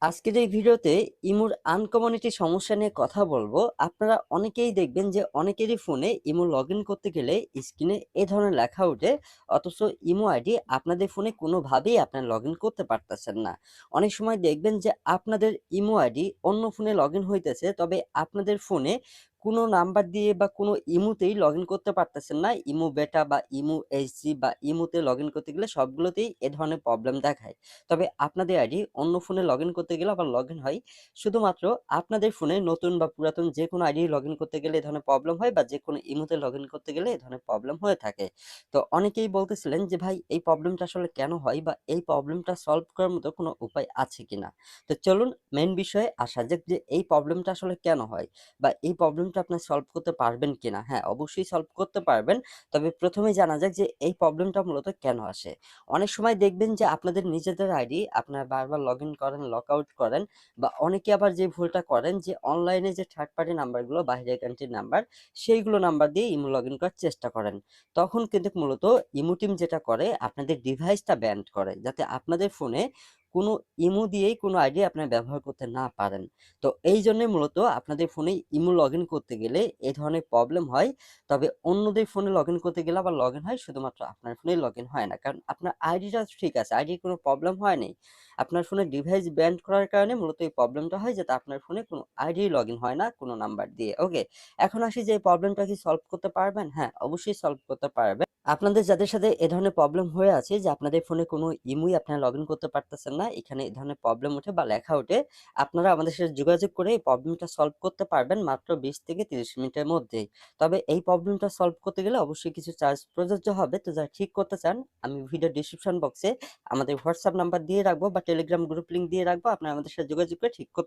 আজকের এই ভিডিওতে ইমোর আনকমন একটি সমস্যা নিয়ে কথা বলবো। আপনারা অনেকেই দেখবেন যে অনেকেরই ফোনে ইমো লগইন করতে গেলে স্ক্রিনে এ ধরনের লেখা ওঠে, অথচ ইমো আইডি আপনাদের ফোনে কোনোভাবেই আপনারা লগইন করতে পারতেছেন না। অনেক সময় দেখবেন যে আপনাদের ইমো আইডি অন্য ফোনে লগইন হইতেছে, তবে আপনাদের ফোনে কোনো নাম্বার দিয়ে বা কোনো ইমোতেই লগইন করতে পারতেছেন না। ইমো বেটা বা ইমো এইচডি বা ইমোতে লগইন করতে গেলে সবগুলোতেই এ ধরনের প্রবলেম দেখায়। তবে আপনাদের আইডি অন্য ফোনে লগইন করতে গেলে আবার লগইন হয়। শুধুমাত্র আপনাদের ফোনে নতুন বা পুরাতন যেকোনো আইডি লগইন করতে গেলে এ ধরনের প্রবলেম হয়, বা যেকোনো ইমোতে লগইন করতে গেলে এ ধরনের প্রবলেম হয়ে থাকে। তো অনেকেই বলতেছিলেন যে ভাই এই প্রবলেমটা আসলে কেন হয়, বা এই প্রবলেমটা সলভ করার মতো কোনো উপায় আছে কিনা। তো চলুন মেইন বিষয়ে আসা যাক, যে এই প্রবলেমটা আসলে কেন হয়, বা এই প্রবলেমটা আপনি সলভ করতে পারবেন কিনা। হ্যাঁ, অবশ্যই সলভ করতে পারবেন। তবে প্রথমেই জানা যাক যে এই প্রবলেমটা মূলত কেন আসে। অনেক সময় দেখবেন যে আপনাদের নিজেদের আইডি আপনারা বারবার লগইন করেন, লগ আউট করেন, বা অনেকে আবার যে ভুলটা করেন যে অনলাইনে যে থার্ড পার্টি নাম্বারগুলো, বাইরের কান্ট্রির নাম্বার, সেইগুলো নাম্বার দিয়ে ইমো লগইন করার চেষ্টা করেন। তখন কিন্তু মূলত ইমো টিম যেটা করে আপনাদের ডিভাইসটা ব্যান্ড করে, যাতে আপনাদের ফোনে কোনো ইমো দিয়েই কোনো আইডি আপনারা ব্যবহার করতে না পারেন। তো এই জন্যই মূলত আপনাদের ফোনে ইমো লগইন করতে গেলে এ ধরনের প্রবলেম হয়। তবে অন্যদের ফোনে লগইন করতে গেলে আবার লগইন হয়, শুধুমাত্র আপনার ফোনেই লগইন হয় না। কারণ আপনার আইডিটা ঠিক আছে, আইডির কোনো প্রবলেম হয়নি। আপনার ফোনে ডিভাইস ব্যান্ড করার কারণে মূলত এই প্রবলেমটা হয়, যাতে আপনার ফোনে কোনো আইডি লগইন হয় না কোনো নাম্বার দিয়ে। ওকে, এখন আসি যে এই প্রবলেমটা কি সলভ করতে পারবেন? হ্যাঁ, অবশ্যই সলভ করতে পারবেন। আপনাদের যাদের সাথে এ ধরনের প্রবলেম হয়ে আছে যে আপনাদের ফোনে কোনো ইমোই আপনারা লগইন করতে পারতেছেন না, এখানে এ ধরনের প্রবলেম ওঠে বা লেখা ওঠে, আপনারা আমাদের সাথে যোগাযোগ করে এই প্রবলেমটা সলভ করতে পারবেন মাত্র 20 থেকে 30 মিনিটের মধ্যেই। তবে এই প্রবলেমটা সলভ করতে গেলে অবশ্যই কিছু চার্জ প্রযোজ্য হবে। তো যারা ঠিক করতে চান, আমি ভিডিও ডিসক্রিপশন বক্সে আমাদের হোয়াটসঅ্যাপ নাম্বার দিয়ে রাখবো বা টেলিগ্রাম গ্রুপ লিংক দিয়ে রাখবো। আপনারা আমাদের সাথে যোগাযোগ করে ঠিক করতে